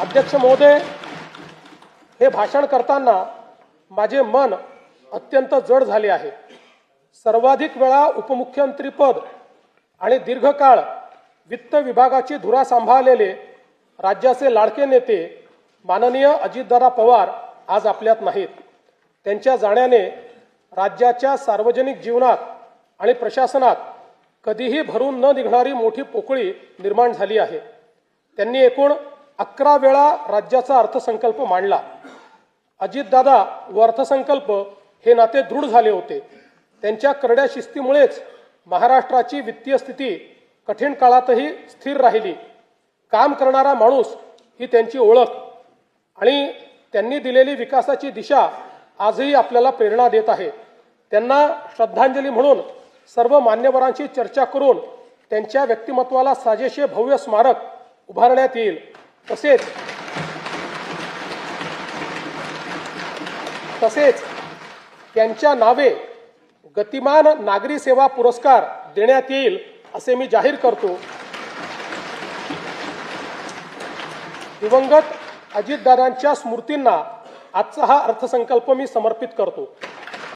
अध्यक्ष महोदय, हे भाषण करताना माझे मन अत्यंत जड झाले आहे। सर्वाधिक वेळा उपमुख्यमंत्रीपद आणि दीर्घकाळ वित्त विभागाची धुरा सांभाळलेले राज्याचे लाडके नेते माननीय अजितदादा पवार आज आपल्यात नाहीत। त्यांच्या जाण्याने राज्याच्या सार्वजनिक जीवनात आणि प्रशासनात कधीही भरून न निघणारी मोठी पोकळी निर्माण झाली आहे। त्यांनी एकूण 11 वेळा राज्याचा अर्थसंकल्प मांडला। अजितदादा व अर्थसंकल्प हे नाते दृढ झाले होते। त्यांच्या करड्या शिस्तीमुळेच महाराष्ट्राची वित्तीय स्थिती कठीण काळातही स्थिर राहिली। काम करणारा माणूस ही त्यांची ओळख आणि त्यांनी दिलेली विकासाची दिशा आजही आपल्याला प्रेरणा देत आहे। त्यांना श्रद्धांजली म्हणून सर्व मान्यवरांची चर्चा करून त्यांच्या व्यक्तिमत्वाला साजेसे भव्य स्मारक उभारण्यात येईल। तसेच त्यांच्या नावे गतिमान नागरी सेवा पुरस्कार देण्यात येईल असे मी जाहीर करतो। दिवंगत अजितदादांच्या स्मृतींना आजचा हा अर्थसंकल्प मी समर्पित करतो।